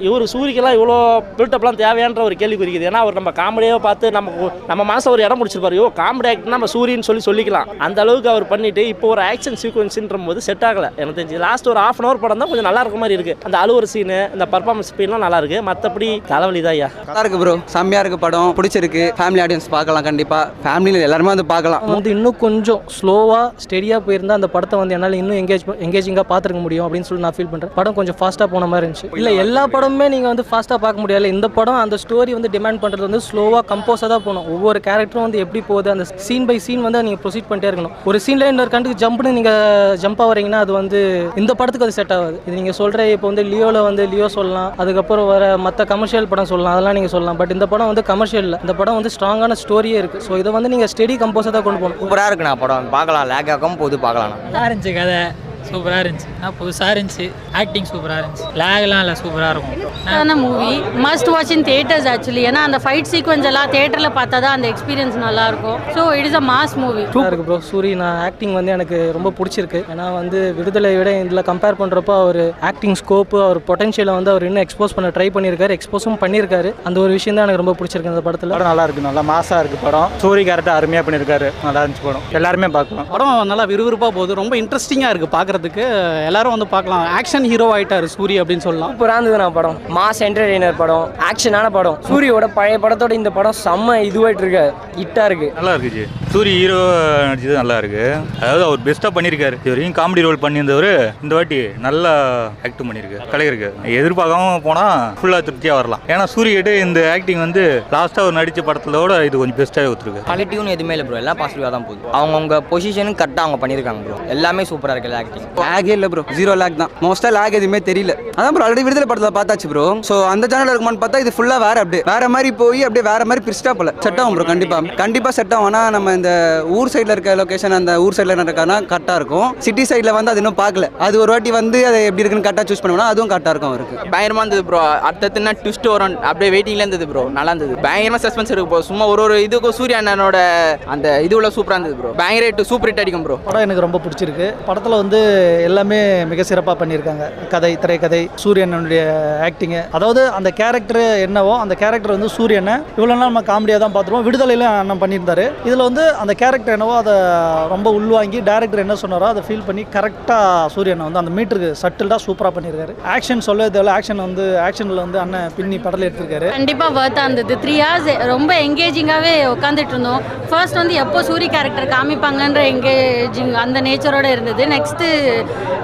இவர் சூரிக்கெல்லாம் இவ்வளோ பில்டப்லாம் தேவையான்ற ஒரு கேள்வி குறிக்குது. ஏன்னா அவர் நம்ம காமெடியாக பார்த்து நம்ம மனசை ஒரு இடம் முடிச்சிருப்பாரு. காமெடி ஆக்ட் நம்ம சூரியன்னு சொல்லிக்கலாம். அந்த அளவுக்கு அவர் பண்ணிட்டு இப்போ ஒரு ஆக்ஷன் சீக்வன்ஸ்ன்ற போது செட் ஆகலை. எனக்கு தெரிஞ்சு லாஸ்ட் ஒரு ½ hour படம் தான் கொஞ்சம் நல்லா இருக்க மாதிரி இருக்கு. அந்த அழுவுற சீனு, இந்த பர்ஃபார்மன்ஸ் சீன்லாம் நல்லா இருக்கு. மற்றபடி தலைவலி தான் ஐயா. நல்லா இருக்கு ப்ரோ, செம்மையா இருக்கு படம், பிடிச்சிருக்கு. ஃபேமிலி ஆடியன்ஸ் பார்க்கலாம், கண்டிப்பா ஃபேமிலியில் எல்லாருமே வந்து பார்க்கலாம். வந்து இன்னும் கொஞ்சம் ஸ்லோவாக ஸ்டெடியாக போயிருந்தா அந்த படத்தை வந்து என்னால் இன்னும் எங்கேஜிங்காக பார்த்துருக்க முடியும் அப்படின்னு சொல்லி நான் ஃபீல் பண்ணுறேன். படம் கொஞ்சம் ஃபாஸ்ட்டாக போன மாதிரி இருந்துச்சு. இல்லை எல்லா படமுமே நீங்கள் வந்து ஃபாஸ்ட்டாக பார்க்க முடியாது. இந்த படம் அந்த ஸ்டோரி வந்து டிமாண்ட் பண்ணுறது வந்து ஸ்லோவாக கம்போஸாக தான் போகணும். ஒவ்வொரு கேரக்டரும் வந்து எப்படி போகுது, அந்த சீன் பை சீன் வந்து நீங்கள் ப்ரொசீட் பண்ணிட்டே இருக்கணும். ஒரு சீனில் இன்னொரு கண்டுக்கு ஜம்ப்னு நீங்கள் ஜம்ப் ஆகிறீங்கன்னா அது வந்து இந்த படத்துக்கு அது செட் ஆகாது. இது நீங்கள் சொல்கிற இப்போ வந்து லியோவில் வந்து லியோ சொல்லலாம், அதுக்கப்புறம் வர மற்ற கமர்ஷியல் படம் சொல்லலாம், அதெல்லாம் நீங்கள் சொல்லலாம். பட் இந்த படம் வந்து கமர்ஷியல் இல்லை, இந்த படம் வந்து ஸ்ட்ராங்கான ஸ்டோரியே இருக்குது. ஸோ இதை வந்து நீங்கள் ஸ்டெடி கம்போஸாக தான் கொண்டு போகணும். சூப்பராக இருக்குண்ணா படம், பார்க்கலாம். லேக் ஆகாமல் போது பார்க்கலாம். நல்லா இருந்துச்சு, கதை சூப்பராக இருந்துச்சு, புதுசாக இருந்துச்சு, ஆக்டிங் சூப்பராக இருந்துச்சு, லேக்லாம் இல்லை, சூப்பராக இருக்கும். Movie must watch in theatres actually. ஏன்னா அந்த ஃபைட் சீக்வன்ஸ் எல்லாம் தியேட்டரில் பார்த்தா தான் அந்த எக்ஸ்பீரியன்ஸ் நல்லா இருக்கும். So it is a mass movie. சூப்பராக இருக்கு ப்ரோ. சூரி நான் ஆக்டிங் வந்து எனக்கு ரொம்ப பிடிச்சிருக்கு. ஏன்னா வந்து விடுதலை விட இதில் கம்பேர் பண்ணுறப்போ அவர் ஆக்டிங் ஸ்கோப்பு, அவர் பொட்டன்ஷியலை வந்து அவர் இன்னும் எக்ஸ்போஸ் பண்ண ட்ரை பண்ணியிருக்காரு, எக்ஸ்போஸும் பண்ணியிருக்காரு. அந்த ஒரு விஷயம் தான் எனக்கு ரொம்ப பிடிச்சிருக்கு இந்த படத்தில். படம் நல்லா இருக்கு, நல்லா மாசாக இருக்குது படம். சூரி கேரக்டர் அருமையாக பண்ணியிருக்காரு, நல்லா இருந்துச்சு படம். எல்லாருமே பார்க்கலாம். படம் நல்லா விறுவிறுப்பாக போகுது, ரொம்ப இன்ட்ரெஸ்டிங்காக இருக்குது பார்க்குறதுக்கு. எல்லாரும் வந்து பார்க்கலாம். ஆக்ஷன் ஹீரோ ஆகிட்டார் சூரி அப்படின்னு சொல்லலாம். சூப்பராக இருந்தது நான் படம். மாஸ் என்டர்டெய்னர் படம், ஆக்ஷனான படம். சூரியோட பழைய படத்தோட இந்த படம் செம்ம இதுவாயிட்டு இருக்கு, ஹிட்டாக இருக்கு. நல்லா இருக்கு. சூரி ஹீரோ நடிச்சது நல்லா இருக்கு. அதாவது அவர் பெஸ்ட்டாக பண்ணியிருக்காரு. இது வரைக்கும் காமெடி ரோல் பண்ணியிருந்தவர் இந்த வாட்டி நல்லா ஆக்ட் பண்ணியிருக்காரு. கலைஞருக்கு எதிர்பார்க்காம போனால் ஃபுல்லாக திருப்தியாக வரலாம். ஏன்னா சூரியகிட்ட இந்த ஆக்டிங் வந்து லாஸ்ட்டாக அவர் நடித்த படத்தோட இது கொஞ்சம் பெஸ்ட்டாகவே ஒத்துருக்கு. குவாலிட்டியும் எதுவுமே இல்லை ப்ரோ, எல்லாம் பாசிட்டிவாக தான் போகுது. அவங்க பொசிஷனும் கரெக்டாக அவங்க பண்ணியிருக்காங்க ப்ரோ. எல்லாமே சூப்பராக இருக்குது. ஆக்டிங் லேகே இல்லை ப்ரோ, 0 லேக் தான். மோஸ்ட்டாக லேக் எதுவுமே தெரியல. அதான் ப்ரோ ஆல்ரெடி விடுதலை படத்தில் பார்த்தாச்சு ப்ரோ. ஸோ அந்த சேனல் இருக்குமான்னு பார்த்தா இது ஃபுல்லாக வேற மாதிரி போய் அப்படியே வேற மாதிரி பிரிஸ்டா போல செட் ஆகும் ப்ரோ. கண்டிப்பாக செட் ஆகும். ஆனால் நம்ம இந்த ஊர் சைடில் இருக்க லொகேஷன், அந்த ஊர் சைடில் இருக்கானா கரெக்டாக இருக்கும். சிட்டி சைடில் வந்து அது இன்னும் பார்க்கல. அது ஒரு வாட்டி வந்து அதை எப்படி இருக்குன்னு கரெக்டாக சூஸ் பண்ணுவோம்னா அதுவும் கரெக்டாக இருக்கும் அவருக்கு. பயங்கரமாக இருந்தது ப்ரோ. அடுத்ததுன்னா ட்விஸ்ட் வரும், அப்படியே வெயிட்டிங்ல இருந்தது ப்ரோ. நல்லா இருந்தது. பயங்கரமாக சஸ்பென்ஸ் இருக்கு ப்ரோ. சும்மா ஒரு இதுக்கும் சூரிய அண்ணனோட அந்த இதுவுல சூப்பராக இருந்தது ப்ரோ. பயங்கர சூப்பர் ஹிட் அடிக்கும் ப்ரோ. படம் எனக்கு ரொம்ப பிடிச்சிருக்கு. படத்தில் வந்து எல்லாமே மிக சிறப்பாக பண்ணியிருக்காங்க. கதை, திரைக்கதை, சூரியனுடைய ஆக்டிங்கு, அதாவது அந்த கேரக்டர் என்னவோ அந்த கேரக்டர் வந்து சூரியனை இவ்வளோ நாள் நம்ம காமெடியாக தான் பார்த்துருவோம். விடுதலையில் அண்ணன் பண்ணியிருந்தாரு. இதில் வந்து அந்த கேரக்டர் என்னவோ அதை ரொம்ப உள்வாங்கி டேரக்டர் என்ன சொன்னாரோ அதை ஃபீல் பண்ணி கரெக்டாக சூரியனை வந்து அந்த மீட்டருக்கு சட்டில்டாக சூப்பராக பண்ணியிருக்காரு. ஆக்ஷன் சொல்ல தேவையில்ல, ஆக்ஷனில் வந்து அண்ணன் பின்னி படத்தில் எடுத்திருக்காரு. கண்டிப்பாக வர்த்தா இருந்தது. 3 hours ரொம்ப எங்கேஜிங்காகவே உட்காந்துட்டு இருந்தோம். ஃபர்ஸ்ட் வந்து எப்போ சூரிய கேரக்டர் காமிப்பாங்கன்ற எங்கேஜிங் அந்த நேச்சரோடு இருந்தது. நெக்ஸ்ட்டு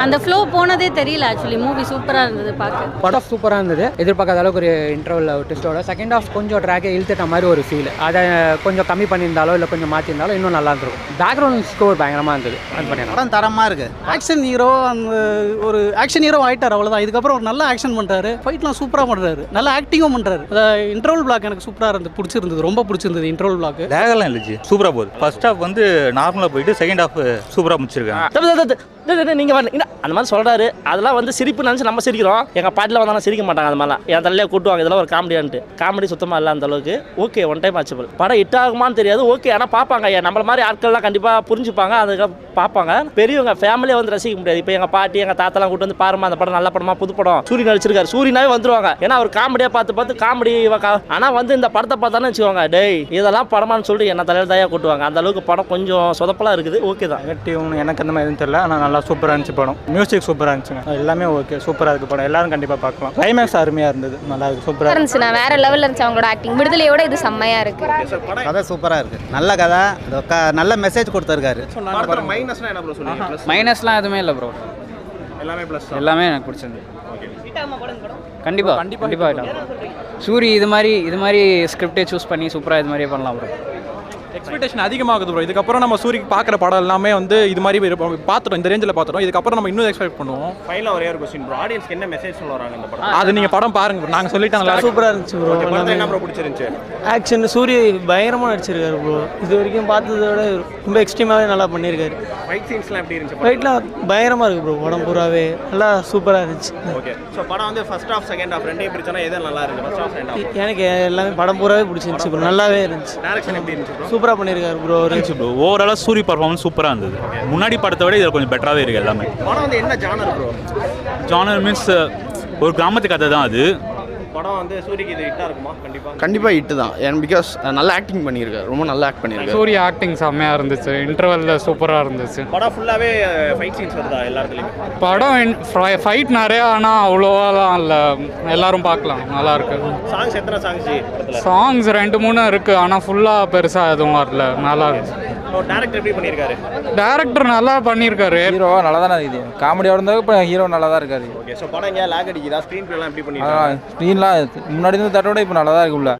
அந்த ஃப்ளோ போனதே தெரியல. ஆக்சுவலி மூவி சூப்பராக இருந்தது பார்க்க. படம் சூப்பராக இருந்தது. எதிர்பார்க்காத அளவுக்கு ஒரு இன்டர்வல் ட்விஸ்டோட செகண்ட் ஹாஃப் கொஞ்சம் ட்ராக்கை இழுத்துட்ட மாதிரி ஒரு ஃபீல். அதை கொஞ்சம் கம்மி பண்ணியிருந்தாலோ இல்லை கொஞ்சம் மாற்றிருந்தாலும் இன்னும் நல்லா இருந்திருக்கும். பேக்ரவுண்ட் ஸ்கோர் பயங்கரமாக இருந்தது. அது பண்ணிடலாம். படம் தரமாக இருக்குது. ஆக்ஷன் ஹீரோ அந்த ஒரு ஆக்ஷன் ஹீரோ ஆகிட்டார், அவ்வளோதான். இதுக்கப்புறம் ஒரு நல்ல ஆக்ஷன் பண்ணுறாரு, ஃபைட்லாம் சூப்பராக பண்ணுறாரு, நல்ல ஆக்டிங்கும் பண்ணுறாரு. இன்டர்வல் பிளாக் எனக்கு சூப்பராக இருந்தது, பிடிச்சிருந்தது, ரொம்ப பிடிச்சிருந்தது இன்டர்வல் பிளாக். லேகெல்லாம் இல்லைச்சு, சூப்பராக போகுது. ஃபர்ஸ்ட் ஹாஃப் வந்து நார்மலாக போயிட்டு செகண்ட் ஹாஃப் சூப்பராக முடிச்சிருக்காங்க. நீங்கள் அந்த மாதிரி சொல்கிறாரு. அதெல்லாம் வந்து சிரிப்பு நினச்சி நம்ம சிரிக்கிறோம். எங்கள் பாட்டில் வந்தாலும் சிரிக்க மாட்டாங்க. அது மாதிரிலாம் என் தலையிலே கூட்டுவாங்க. இதெல்லாம் ஒரு காமெடியான்ட்டு. காமெடி சுத்தமாக இல்லை அந்த அளவுக்கு. Okay, one time watchable. படம் ஹிட் ஆகுமான்னு தெரியாது. ஓகே, ஆனால் பார்ப்பாங்க. நம்மள மாதிரி ஆட்கள்லாம் கண்டிப்பாக புரிஞ்சுப்பாங்க, அதுக்காக பார்ப்பாங்க. பெரியவங்க ஃபேமிலியை வந்து ரசிக்க முடியாது. இப்போ எங்கள் பாட்டி எங்கள் தாத்தாலாம் கூட்டு வந்து பாருமா அந்த படம் நல்ல படமா, புது படம், சூரியன் நடிச்சிருக்காரு, சூரியனாவே வந்துருவாங்க. ஏன்னா அவர் காமெடியாக பார்த்து காமெடி. ஆனால் வந்து இந்த படத்தை பார்த்தானே வச்சுக்கோங்க, டேய் இதெல்லாம் படமானு சொல்லிட்டு என்ன தலையில் தாயாக கூட்டுவாங்க. அந்த அளவுக்கு படம் கொஞ்சம் சொதப்பலாக இருக்குது. ஓகே தான். நெகட்டிவ்னு எனக்கு அந்த மாதிரி எதுவும் தெரியல. ஆனால் நல்லா சூப்பராக இருந்துச்சு படம். மியூசிக் சூப்பராக இருந்துச்சுங்க. எல்லாமே ஓகே, சூப்பராக இருக்குது படம். எல்லாரும் கண்டிப்பாக பார்க்கலாம். கிளைமேக்ஸ் அருமையாக இருந்தது, நல்லா இருக்கு, சூப்பராக இருந்துச்சு. வேற லெவலில் இருந்துச்சு அவங்களோட ஆக்டிங். விடுதலையோட இது செம்மையாக இருக்கு. கதை சூப்பராக இருக்குது, நல்ல கதை, நல்ல மெசேஜ் கொடுத்துருக்காரு. மைனஸ்லாம் எதுவுமே இல்லை ப்ரோ. எல்லாமே எனக்கு பிடிச்சிருந்தது. கண்டிப்பாக சூரி இது மாதிரி ஸ்கிரிப்டே சூஸ் பண்ணி சூப்பராக இது மாதிரியே பண்ணலாம் ப்ரோ. எக்ஸ்பெக்டேஷன் அதிகமாகுது ப்ரோ. இதுக்கப்புறம் நம்ம சூரிக்கு பார்க்குற படம் எல்லாமே வந்து இது மாதிரி பார்த்துட்டோம், இந்த ரேஞ்சில் பார்த்துட்டோம். இதுக்கப்புறம் நம்ம இன்னும் எக்ஸ்பெக்ட் பண்ணுவோம். ஃபைனலாக ஒரே ஒரு கொஸ்டின் ப்ரோ, ஆடியன்ஸ்க்கு என்ன மெசேஜ் சொல்ல வராங்க இந்த படம்? அது நீங்கள் படம் பாருங்க ப்ரோ. நாங்கள் சொல்லிட்டோம், நல்லா சூப்பராக இருந்துச்சு ப்ரோ. என்ன ப்ரோ பிடிச்சிருந்துச்சு? ஆக்ஷன் சூரிய பயங்கரமாக நடிச்சிருக்காரு ப்ரோ. இது வரைக்கும் பார்த்ததை விட ரொம்ப எக்ஸ்ட்ரீமாகவே நல்லா பண்ணியிருக்காரு. ஃபைட் சீன்ஸ்லாம் எப்படி இருந்துச்சு? ஃபைட்லாம் பயங்கரமாக இருக்குது ப்ரோ. படம் பூராவே நல்லா சூப்பராக இருந்துச்சு. ஓகே. ஸோ படம் வந்து ஃபர்ஸ்ட் ஹாஃப் செகண்ட் ஹாஃப் ரெண்டே பிரிச்சானா எது நல்லா இருக்கு? ஃபர்ஸ்ட் ஹாஃப் செகண்ட் ஹாஃப் எனக்கு எல்லாமே படம் பூராவே பிடிச்சிருந்துச்சு ப்ரோ. நல்லாவே இருந்துச்சு. டைரக்ஷன் எப்படி இருந்துச்சு ப்ரோ? சூப்பராக பண்ணியிருக்காரு ப்ரோ. ஓவராலாக சூரி பர்ஃபார்மன்ஸ் சூப்பராக இருந்தது. முன்னாடி படத்தை விட இதில் கொஞ்சம் பெட்டராகவே இருக்குது எல்லாமே. படம் வந்து என்ன ஜானர் ப்ரோ? ஜானர் மீன்ஸ் ஒரு கிராமத்து கதை தான் அது. படம் வந்து சூரிக்கு இது ஹிட்டாக இருக்குமா கண்டிப்பாக? கண்டிப்பாக ஹிட்டு தான். ஏன் பிகாஸ் நல்லா ஆக்டிங் பண்ணியிருக்காரு, ரொம்ப நல்லா ஆக்ட் பண்ணியிருக்காரு. சூரிய ஆக்டிங் செம்மையாக இருந்துச்சு, இன்டர்வெல்ல சூப்பராக இருந்துச்சு. படம் ஃபுல்லாகவே ஃபைட் சீன்ஸ் வருதா எல்லா இடத்துலையும்? படம் ஃபைட் நிறையா, ஆனால் அவ்வளோவாலாம் இல்லை, எல்லாரும் பார்க்கலாம், நல்லா இருக்கு. சாங்ஸ் எத்தனை சாங்ஸ் படத்தில்? சாங்ஸ் 2-3 இருக்குது, ஆனால் ஃபுல்லாக பெருசாக எதுவும் வரல, நல்லா இருந்துச்சு. டேரக்டர் எப்படி பண்ணியிருக்காரு? டேரக்டர் நல்லா பண்ணியிருக்காரு. ஹீரோ நல்லா தானே இருக்குது, காமெடியாக இருந்தாலும் இப்போ ஹீரோ நல்லா தான் இருக்காரு. ஓகே, ஸோ படம் எங்கேயா லேக் அடிக்குதா? ஸ்க்ரீன் பிளேலாம் எப்படி பண்ணியிருக்காங்க? ஸ்க்ரீன்லாம் முன்னாடி இருந்து தட்டோட இப்போ நல்லா தான் இருக்குல்ல.